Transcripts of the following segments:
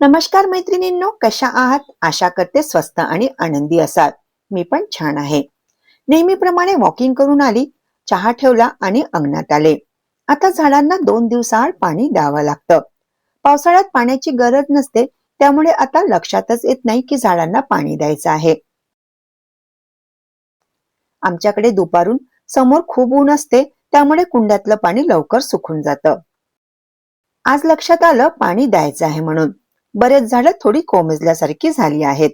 नमस्कार मैत्रिणींनो, कशा आहात? आशा करते स्वस्त आणि आनंदी असाल. मी पण छान आहे. नेहमीप्रमाणे वॉकिंग करून आली, चहा ठेवला आणि अंगणात आले. आता झाडांना 2 दिवसाआड पाणी द्यावं लागतं. पावसाळ्यात पाण्याची गरज नसते, त्यामुळे आता लक्षातच येत नाही की झाडांना पाणी द्यायचं आहे. आमच्याकडे दुपारून समोर खूप ऊन असते, त्यामुळे कुंड्यातलं पाणी लवकर सुकून जातं. आज लक्षात आलं पाणी द्यायचं आहे म्हणून. बरेच झाडं थोडी कोमेजल्यासारखी झाली आहेत.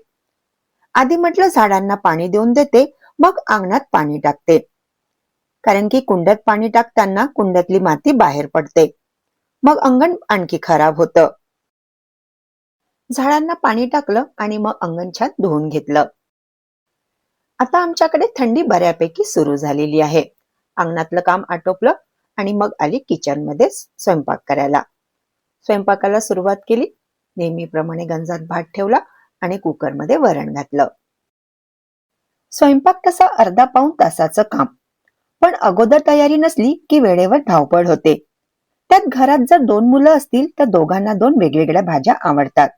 आधी म्हटलं झाडांना पाणी देऊन देते, मग अंगणात पाणी टाकते. कारण की कुंड्यात पाणी टाकताना कुंड्यातली माती बाहेर पडते. मग अंगण आणखी खराब होतं. झाडांना पाणी टाकलं आणि मग अंगण छान धुवून घेतलं. आता आमच्याकडे थंडी बऱ्यापैकी सुरू झालेली आहे. अंगणातलं काम आटोपलं आणि मग आली किचन मध्ये स्वयंपाक करायला. स्वयंपाकाला सुरुवात केली. नेहमीप्रमाणे गंजात भात ठेवला आणि कुकरमध्ये वरण घातलं. स्वयंपाक तसा अर्धा पाऊण तासाचं काम, पण अगोदर तयारी नसली की वेळेवर धावपळ होते. त्यात घरात जर 2 मुलं असतील तर दोघांना 2 वेगवेगळ्या भाज्या आवडतात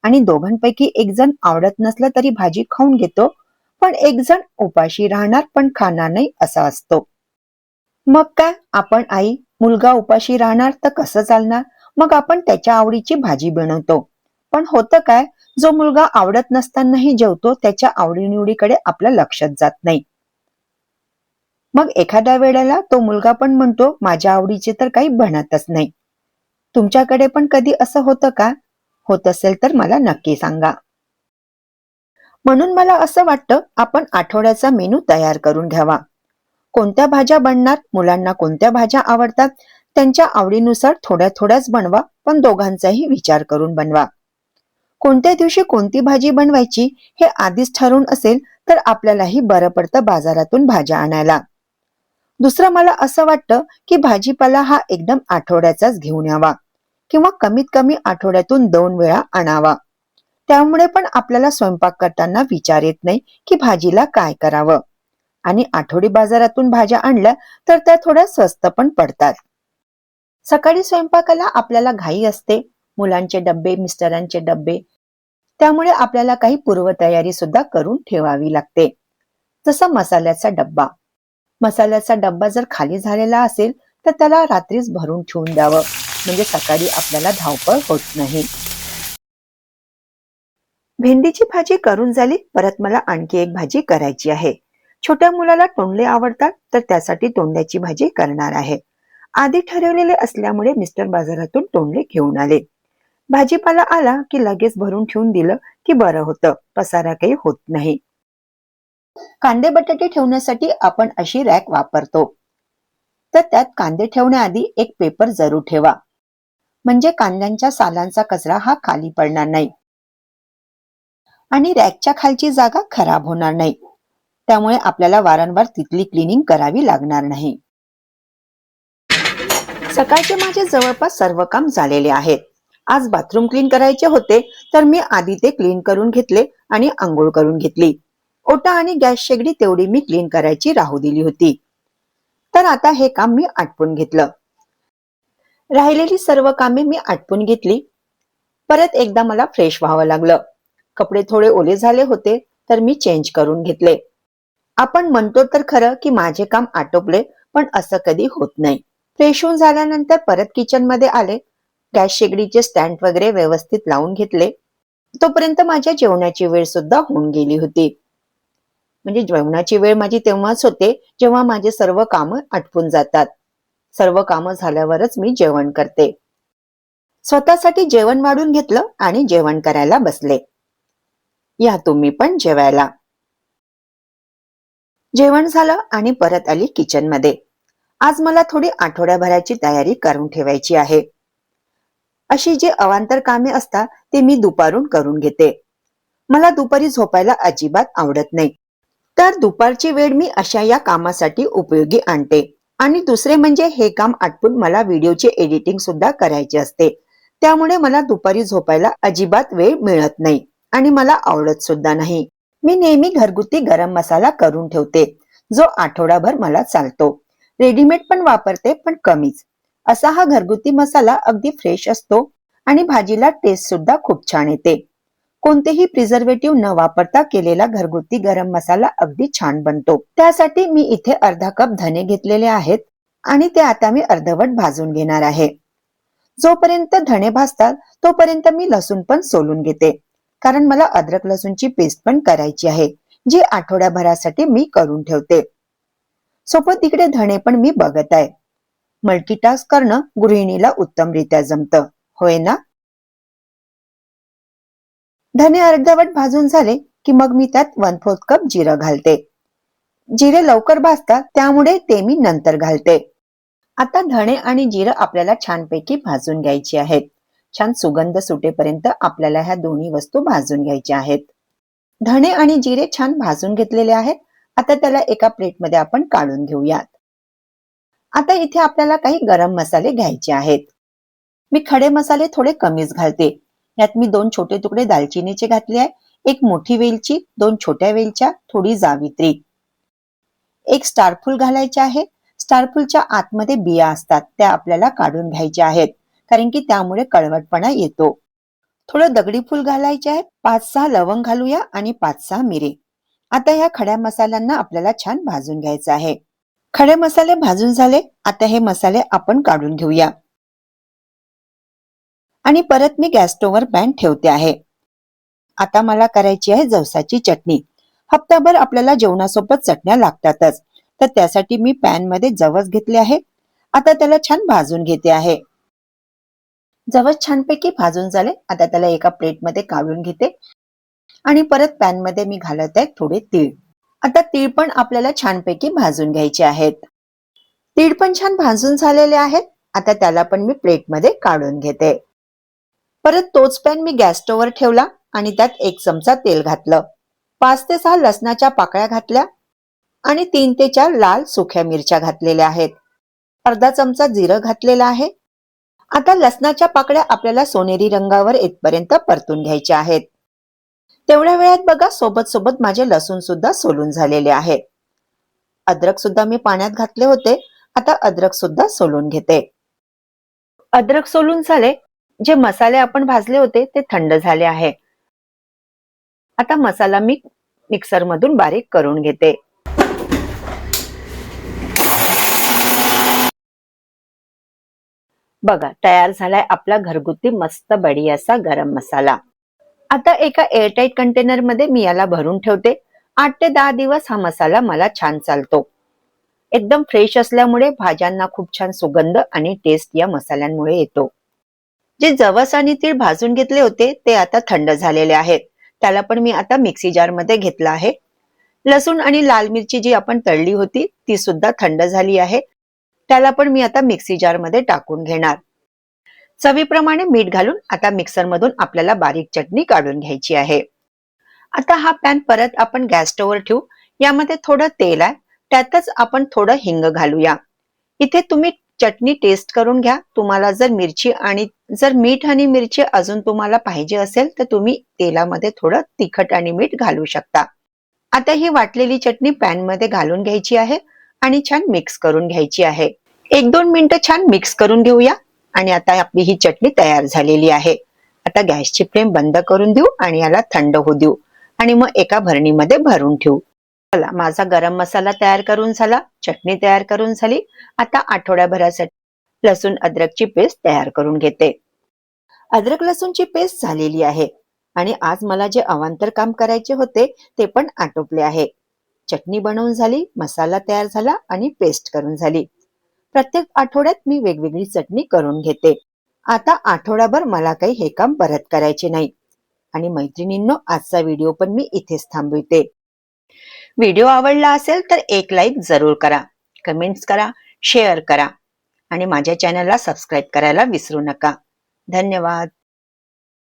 आणि दोघांपैकी एक जण आवडत नसलं तरी भाजी खाऊन घेतो, पण एक जण उपाशी राहणार पण खाणार नाही असा असतो. मग काय, आपण आई, मुलगा उपाशी राहणार तर कसं चालणार? मग आपण त्याच्या आवडीची भाजी बनवतो. पण होतं काय, जो मुलगा आवडत नसतानाही जेवतो त्याच्या आवडीनिवडीकडे आपलं लक्षच जात नाही. मग एखाद्या वेळेला तो मुलगा पण म्हणतो माझ्या आवडीचे तर काही बनतच नाही. तुमच्याकडे पण कधी असं होतं का? होत असेल तर मला नक्की सांगा. म्हणून मला असं वाटतं आपण आठवड्याचा मेनू तयार करून घ्यावा. कोणत्या भाज्या बनणार, मुलांना कोणत्या भाज्या आवडतात, त्यांच्या आवडीनुसार थोड्या थोड्याच बनवा, पण दोघांचाही विचार करून बनवा. कोणत्या दिवशी कोणती भाजी बनवायची हे आधीच ठरवून असेल तर आपल्यालाही बरं पडतं बाजारातून भाज्या आणायला. दुसरं मला असं वाटतं की भाजीपाला हा एकदम आठवड्याचाच घेऊन यावा किंवा कमीत कमी आठवड्यातून 2 वेळा आणावा. त्यामुळे पण आपल्याला स्वयंपाक करताना विचार येत नाही की भाजीला काय करावं. आणि आठवडी बाजारातून भाज्या आणल्या तर त्या थोड्या स्वस्त पण पडतात. सकाळी स्वयंपाकाला आपल्याला घाई असते, मुलांचे डब्बे, मिस्टरांचे डब्बे, त्यामुळे आपल्याला काही पूर्वतयारी सुद्धा करून ठेवावी लागते. जसं मसाल्याचा डब्बा जर खाली झालेला असेल तर त्याला रात्रीच भरून ठेवून द्यावं, म्हणजे सकाळी आपल्याला धावपळ होत नाही. भेंडीची भाजी करून झाली, परत मला आणखी एक भाजी करायची आहे. छोट्या मुलाला तोंडले आवडतात तर त्यासाठी तोंड्याची भाजी करणार आहे. आधी ठरवलेले असल्यामुळे मिस्टर बाजारातून तोंडले घेऊन आले. भाजीपाला आला की लगेच भरून ठेवून दिलं की बरं होतं, पसारा काही होत नाही. कांदे बटाटे ठेवण्यासाठी आपण अशी रॅक वापरतो, तर त्यात कांदे ठेवण्याआधी एक पेपर जरूर ठेवा, म्हणजे कांद्यांच्या सालांचा कचरा हा खाली पडणार नाही आणि रॅकच्या खालची जागा खराब होणार नाही. त्यामुळे आपल्याला वारंवार तिथली क्लिनिंग करावी लागणार नाही. सकाळचे माझे जवळपास सर्व काम झालेले आहेत. आज बाथरूम क्लीन करायचे होते, तर मी आधी ते क्लीन करून घेतले आणि आंघोळ करून घेतली. ओटा आणि गॅस शेगडी तेवढी मी क्लीन करायची राहू दिली होती. तर आता हे काम मी आटपून घेतलं. राहिलेली सर्व कामे मी आटपून घेतली. परत एकदा मला फ्रेश व्हावं लागलं. कपडे थोडे ओले झाले होते तर मी चेंज करून घेतले. आपण म्हणतो तर खरं की माझे काम आटोपले, पण असं कधी होत नाही. फ्रेश होऊन झाल्यानंतर परत किचन मध्ये आले. गॅस शेगडीचे स्टँड वगैरे व्यवस्थित लावून घेतले. तोपर्यंत माझ्या जेवणाची वेळ सुद्धा होऊन गेली होती. म्हणजे जेवणाची वेळ माझी तेव्हाच होते जेव्हा माझे सर्व कामं आटपून जातात. सर्व कामं झाल्यावरच मी जेवण करते. स्वतःसाठी जेवण वाढून घेतलं आणि जेवण करायला बसले. या तुम्ही पण जेवायला. जेवण झालं आणि परत आली किचन मध्ये. आज मला थोडी आठवड्याभराची तयारी करून ठेवायची आहे. अशी जी अवांतर कामे असतात ते मी दुपारून करून घेते. मला दुपारी झोपायला अजिबात आवडत नाही, तर दुपारची वेळ मी अशा या कामासाठी उपयोगी आणते. आणि दुसरे म्हणजे हे काम आटपून मला व्हिडिओची एडिटिंग सुद्धा करायची असते. त्यामुळे मला दुपारी झोपायला अजिबात वेळ मिळत नाही आणि मला आवडत सुद्धा नाही. मी नेहमी घरगुती गरम मसाला करून ठेवते, जो आठवडाभर मला चालतो. रेडीमेड पण वापरते, पण कमीच. असा हा घरगुती मसाला अगदी फ्रेश असतो आणि भाजीला टेस्ट सुद्धा खूप छान येते. कोणतेही प्रिझर्वेटिव्ह न वापरता केलेला घरगुती गरम मसाला अगदी छान बनतो. त्यासाठी मी इथे अर्धा कप धने घेतलेले आहेत आणि ते आता मी अर्धवट भाजून घेणार आहे. जोपर्यंत धणे भाजतात तोपर्यंत मी लसूण पण सोलून घेते, कारण मला अद्रक लसूणची पेस्ट पण करायची आहे, जी आठवड्याभरासाठी मी करून ठेवते. सोबत तिकडे धणे पण मी बघत आहे. मल्टीटास्क करणं गृहिणीला उत्तमरित्या जमतं, होय ना? धने अर्धवट भाजून झाले की मग मी त्यात 1/4 कप जिरं घालते. जिरे लवकर भाजतात त्यामुळे ते मी नंतर घालते. आता धणे आणि जिरं आपल्याला छानपैकी भाजून घ्यायची आहेत. छान सुगंध सुटेपर्यंत आपल्याला ह्या दोन्ही वस्तू भाजून घ्यायच्या आहेत. धणे आणि जिरे छान भाजून घेतलेले आहेत. आता त्याला एका प्लेटमध्ये आपण काढून घेऊयात. आता इथे आपल्याला काही गरम मसाले घ्यायचे आहेत. मी खडे मसाले थोडे कमीच घालते. यात मी 2 छोटे तुकडे दालचिनीचे घातले आहे, 1 मोठी वेलची, 2 छोट्या वेलच्या, थोडी जावित्री, 1 स्टारफूल घालायचे आहे. स्टारफूलच्या आतमध्ये बिया असतात, त्या आपल्याला काढून घ्यायच्या आहेत, कारण की त्यामुळे कळवटपणा येतो. थोडं दगडी फूल घालायचे आहे, 5-6 लवंग घालूया आणि 5-6 मिरी. आता ह्या खड्या मसाल्यांना आपल्याला छान भाजून घ्यायचं आहे. खडे मसाले भाजून झाले. आता हे मसाले आपण काढून घेऊया आणि परत मी गॅस स्टोव्हवर पॅन ठेवते आहे. आता मला करायची आहे जवसाची चटणी. हप्ताभर आपल्याला जेवणासोबत चटण्या लागतातच, तर त्यासाठी मी पॅन मध्ये जवस घेतले आहे. आता त्याला छान भाजून घेते आहे. जवस छानपैकी भाजून झाले. आता त्याला एका प्लेटमध्ये काढून घेते आणि परत पॅन मध्ये मी घालत आहे थोडे तीळ. आता तीळ पण आपल्याला छानपैकी भाजून घ्यायचे आहेत. तीळ पण छान भाजून झालेले आहेत. आता त्याला पण मी प्लेटमध्ये काढून घेते. परत तोच पॅन मी गॅस स्टोव्हवर ठेवला आणि त्यात 1 चमचा तेल घातलं. 5 ते 6 लसणाच्या पाकळ्या घातल्या आणि 3 ते 4 लाल सुक्या मिरच्या घातलेल्या आहेत. अर्धा चमचा जिरं घातलेलं आहे. आता लसणाच्या पाकळ्या आपल्याला सोनेरी रंगावर येतपर्यंत परतून घ्यायच्या आहेत. तेवढ्या वेळात बघा सोबत सोबत माझे लसूण सुद्धा सोलून झालेले आहे. अद्रक सुद्धा मी पाण्यात घातले होते. आता अद्रक सुद्धा सोलून घेते. अद्रक सोलून झाले. जे मसाले आपण भाजले होते ते थंड झाले आहे. आता मसाला मी मिक्सर मधून बारीक करून घेते. बघा तयार झालाय आपला घरगुती मस्त बढिया असा गरम मसाला. आता एका एअरटाईट कंटेनर मध्ये मी याला भरून ठेवते. 8 ते 10 दिवस हा मसाला मला छान चालतो. एकदम फ्रेश असल्यामुळे भाज्यांना खूप छान सुगंध आणि टेस्ट या मसाल्यांमुळे येतो. जे जवस आणि तीळ भाजून घेतले होते ते आता थंड झालेले आहेत. त्याला पण मी आता मिक्सी जार मध्ये घेतला आहे. लसूण आणि लाल मिरची जी आपण तळली होती ती सुद्धा थंड झाली आहे. त्याला पण मी आता मिक्सी जार मध्ये टाकून घेणार. चवीप्रमाणे मीठ घालून आता मिक्सर मधून आपल्याला बारीक चटणी काढून घ्यायची आहे. आता हा पॅन परत आपण गॅस स्टोव्हवर ठेवू. यामध्ये थोडं तेल आहे, त्यातच आपण थोडं हिंग घालूया. इथे तुम्ही चटणी टेस्ट करून घ्या. तुम्हाला जर मीठ आणि मिरची अजून तुम्हाला पाहिजे असेल तर तुम्ही तेलामध्ये थोडं तिखट आणि मीठ घालू शकता. आता ही वाटलेली चटणी पॅन मध्ये घालून घ्यायची आहे आणि छान मिक्स करून घ्यायची आहे. 1-2 मिनिटं छान मिक्स करून घेऊया आणि आता आपली ही चटणी तयार झालेली आहे. आता गॅसची फ्लेम बंद करून देऊ आणि याला थंड होऊ देऊ आणि मग एका भरणीमध्ये भरून ठेवू. चला माझा गरम मसाला तयार करून झाला, चटणी तयार करून झाली. आता आठवड्याभरासाठी लसूण अद्रकची पेस्ट तयार करून घेते. अद्रक लसूणची पेस्ट झालेली आहे आणि आज मला जे अवांतर काम करायचे होते ते पण आटोपले आहे. चटणी बनवून झाली, मसाला तयार झाला आणि पेस्ट करून झाली. प्रत्येक आठवड्यात मी वेगवेगळी चटणी करून घेते. आता आठवडाभर मला काही हे काम परत करायचे नाही. आणि मैत्रिणींनो, आजचा व्हिडिओ पण मी इथेच थांबवते. व्हिडिओ आवडला असेल तर एक लाईक जरूर करा, कमेंट्स करा, शेअर करा आणि माझ्या चॅनलला सबस्क्राईब करायला विसरू नका. धन्यवाद.